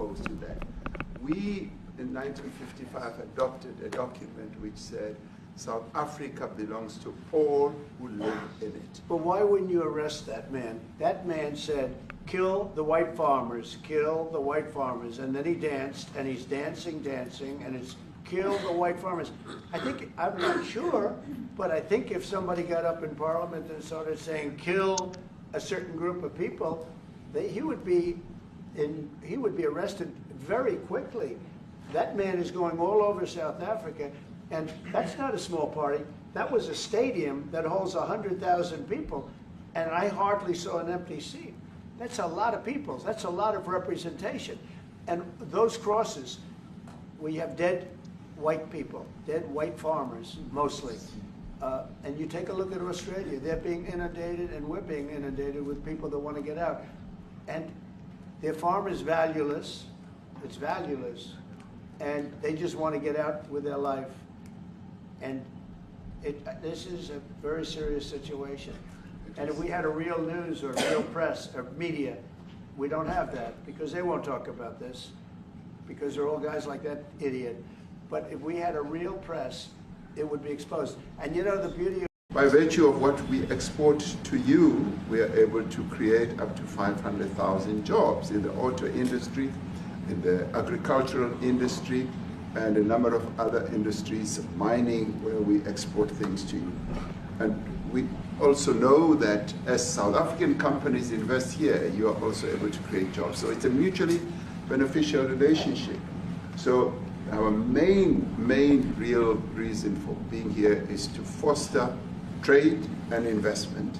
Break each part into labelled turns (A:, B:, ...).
A: opposed to that. We, in 1955, adopted a document which said South Africa belongs to all who live in it.
B: But why wouldn't you arrest that man? That man said, kill the white farmers, kill the white farmers. And then he danced, and he's dancing, and it's kill the white farmers. I'm not sure, but I think if somebody got up in Parliament and started saying, kill a certain group of people, he would be arrested very quickly. That man is going all over South Africa, and that's not a small party. That was a stadium that holds 100,000 people, and I hardly saw an empty seat. That's a lot of people. That's a lot of representation. And those crosses, we have dead white people, dead white farmers, mostly. And you take a look at Australia, they're being inundated, and we're being inundated with people that want to get out. And their farm is valueless, it's valueless, and they just want to get out with their life. And this is a very serious situation. And if we had a real news or real press or media, we don't have that because they won't talk about this because they're all guys like that idiot. But if we had a real press, it would be exposed. And you know the beauty of...
A: By virtue of what we export to you, we are able to create up to 500,000 jobs in the auto industry, in the agricultural industry, and a number of other industries, mining, where we export things to you. And we also know that as South African companies invest here, you are also able to create jobs. So it's a mutually beneficial relationship. So our main real reason for being here is to foster trade and investment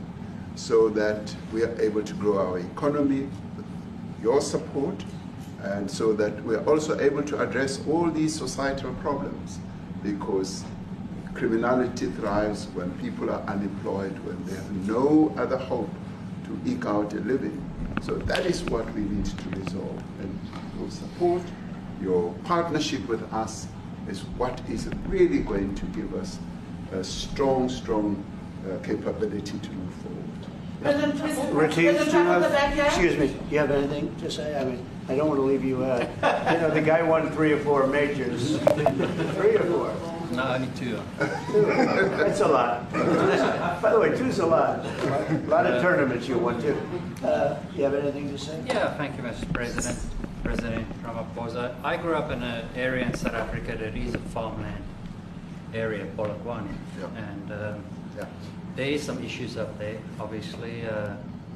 A: so that we are able to grow our economy with your support, and so that we are also able to address all these societal problems, because criminality thrives when people are unemployed, when they have no other hope to eke out a living. So that is what we need to resolve, and your support, your partnership with us is what is really going to give us a strong capability to move forward.
B: Retief, excuse me, do you have anything to say? I mean, I don't want to leave you out. You know, the guy won 3 or 4 majors. 3 or 4?
C: No, only 2.
B: That's a lot. By the way, 2's a lot. A lot of tournaments you won too. You have anything to say?
C: Yeah, thank you, Mr. President. President Ramaphosa. I grew up in an area in South Africa that is a farmland area, Polokwane.
A: Yeah.
C: And there is some issues up there. Obviously,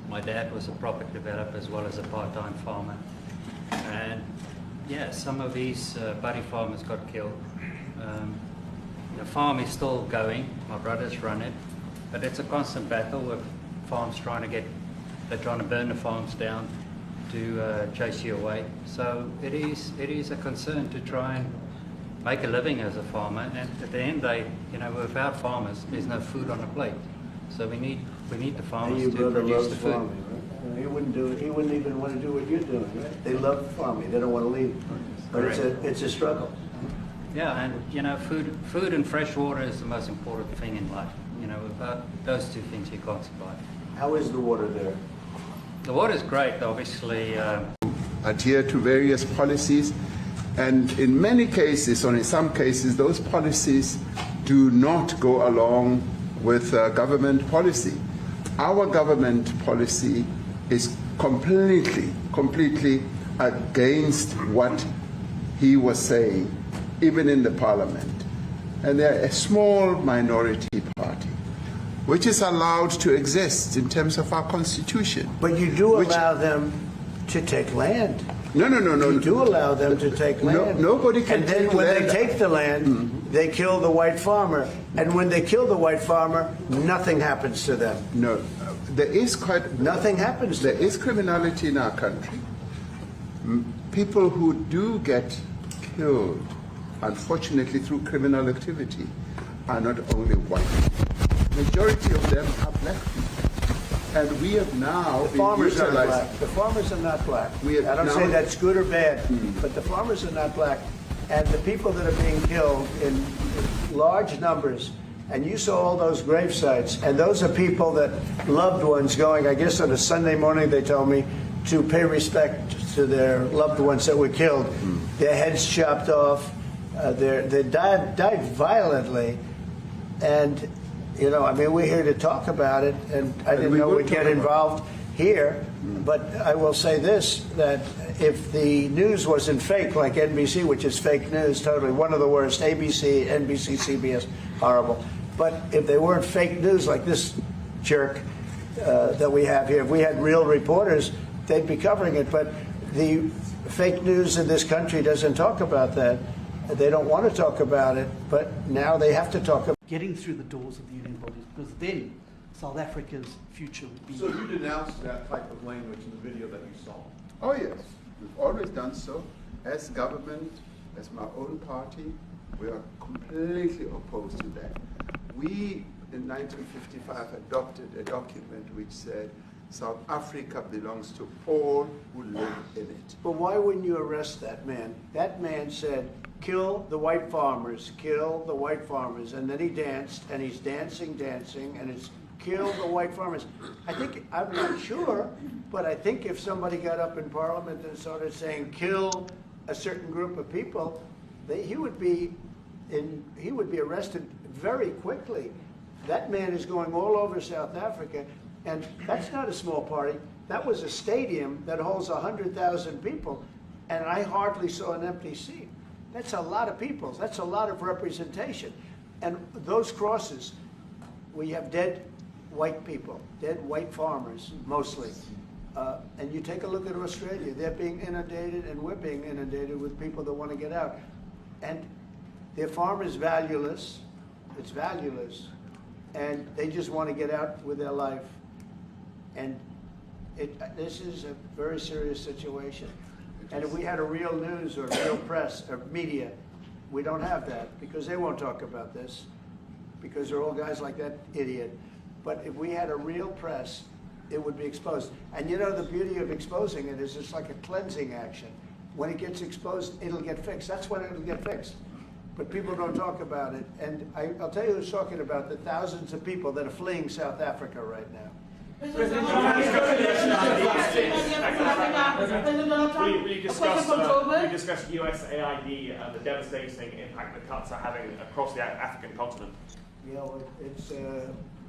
C: my dad was a property developer as well as a part-time farmer. And yeah, some of these buddy farmers got killed. The farm is still going. My brothers run it, but it's a constant battle with farms they're trying to burn the farms down to chase you away. So it is a concern to try and make a living as a farmer. And at the end of the day, you know, without farmers, there's no food on the plate. So we need the farmers to produce the food.
B: Farming, right? He wouldn't do it. He wouldn't even want to do what you're doing, right? They love farming. They don't want to leave. But it's a struggle.
C: Yeah, and you know, food and fresh water is the most important thing in life. You know, without those 2 things, you can't survive.
B: How is the water there?
C: The water is great, obviously.
A: Adhere to various policies, and in many cases, or in some cases, those policies do not go along with government policy. Our government policy is completely against what he was saying, even in the parliament. And they're a small minority party, which is allowed to exist in terms of our constitution.
B: But you do allow them to take land.
A: No.
B: You do allow them to take land.
A: Nobody can take land.
B: And then when they take the land, they kill the white farmer. And when they kill the white farmer, nothing happens to them.
A: No, there is
B: nothing happens to them.
A: There is criminality in our country. People who do get killed, unfortunately, through criminal activity, are not only white people. Majority of them are black people. And we have now
B: The farmers are black. The farmers are not black. I don't say that's good or bad, but the farmers are not black. And the people that are being killed in large numbers, and you saw all those grave sites, and those are people that loved ones going, I guess on a Sunday morning, they told me, to pay respect to their loved ones that were killed, their heads chopped off, they died violently, and you know, I mean, we're here to talk about it, and I didn't know we'd get involved here, but I will say this, that if the news wasn't fake, like NBC, which is fake news, totally, one of the worst, ABC, NBC, CBS, horrible, but if they weren't fake news like this jerk that we have here, if we had real reporters, they'd be covering it, but the fake news in this country doesn't talk about that. They don't want to talk about it, but now they have to talk about it.
D: Getting through the doors of the union bodies, because then South Africa's future would be...
E: So you denounced that type of language in the video that you saw?
A: Oh yes, we've always done so. As government, as my own party, we are completely opposed to that. We, in 1955, adopted a document which said South Africa belongs to all who live in it.
B: But why wouldn't you arrest that man? That man said, kill the white farmers, kill the white farmers. And then he danced, and he's dancing, and it's kill the white farmers. I think, I'm not sure, but I think if somebody got up in Parliament and started saying kill a certain group of people, he would be arrested very quickly. That man is going all over South Africa, and that's not a small party. That was a stadium that holds 100,000 people, and I hardly saw an empty seat. That's a lot of people. That's a lot of representation. And those crosses, we have dead white people, dead white farmers, mostly. And you take a look at Australia, they're being inundated, and we're being inundated with people that want to get out. And their farm is valueless. It's valueless. And they just want to get out with their life. And this is a very serious situation. And if we had a real news or real press or media, we don't have that because they won't talk about this because they're all guys like that idiot. But if we had a real press, it would be exposed. And you know, the beauty of exposing it is it's like a cleansing action. When it gets exposed, it'll get fixed. That's when it'll get fixed. But people don't talk about it. And I'll tell you who's talking about the thousands of people that are fleeing South Africa right now.
F: We discussed USAID and the devastating impact the cuts are having across the African continent.
B: Yeah, well,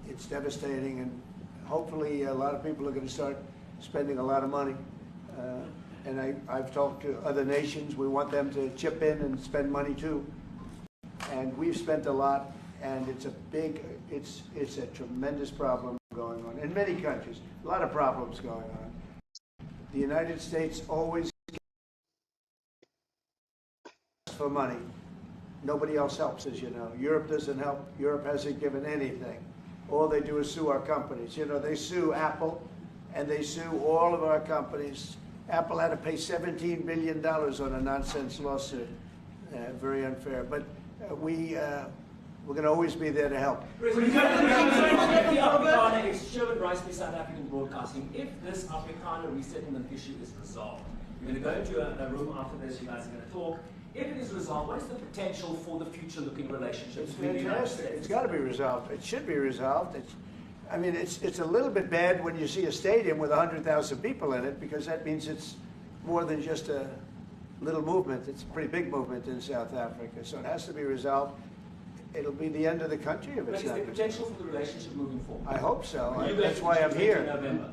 B: it's devastating, and hopefully a lot of people are going to start spending a lot of money. And I've talked to other nations. We want them to chip in and spend money too. And we've spent a lot, and it's a tremendous problem going on in many countries. A lot of problems going on. The United States always asks for money. Nobody else helps, as you know. Europe doesn't help. Europe hasn't given anything. All they do is sue our companies. You know, they sue Apple, and they sue all of our companies. Apple had to pay $17 billion on a nonsense lawsuit. Very unfair. But we're going to always be there to help.
G: The Afrikaner is Sherman Rice by South African Broadcasting. If this Afrikaner resettlement issue is resolved, you're going to go into a room after this, you guys are going to talk. If it is resolved, what is the potential for the future-looking relationships between the United States?
B: It's got to be resolved. It should be resolved. I mean, it's a little bit bad when you see a stadium with 100,000 people in it, because that means it's more than just a little movement. It's a pretty big movement in South Africa, so it has to be resolved. It'll be the end of the country if it's not.
G: But is there potential for the relationship moving forward?
B: I hope so. That's why I'm here.
G: November.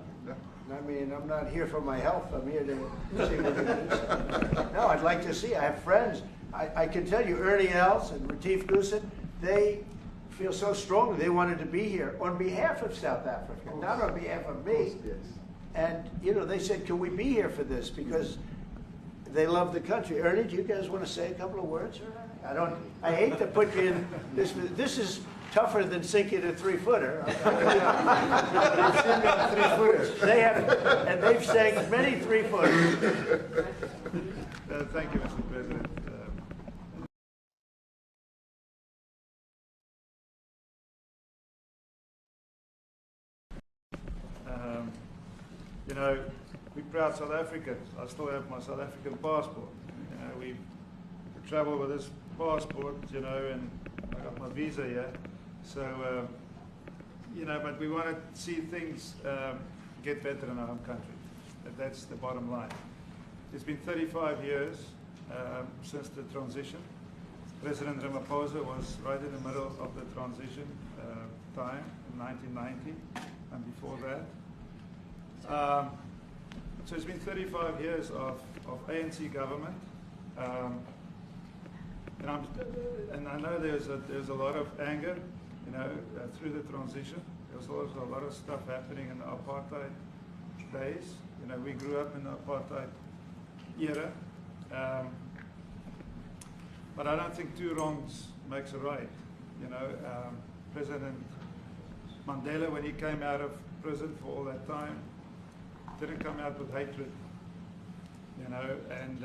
B: I mean, I'm not here for my health. I'm here to see what we can do. No, I'd like to see. I have friends. I can tell you, Ernie Els and Retief Goosen, they feel so strongly they wanted to be here on behalf of South Africa, not on behalf of me. And, you know, they said, can we be here for this? Because they love the country. Ernie, do you guys want to say a couple of words? I hate to put you in this. This is tougher than sinking a 3-footer. They have, and they've sank many 3-footers.
H: Thank you, Mr. President. You know, we're proud South Africans. I still have my South African passport. You know, we travel with this passport, you know, and I got my visa here. So, you know, but we want to see things get better in our home country. That's the bottom line. it's been 35 years since the transition. President Ramaphosa was right in the middle of the transition time in 1990 and before that. So it's been 35 years of ANC government. And I know there's a lot of anger, through the transition. There was also a lot of stuff happening in the apartheid days. We grew up in the apartheid era. But I don't think two wrongs makes a right. President Mandela, when he came out of prison for all that time, didn't come out with hatred, and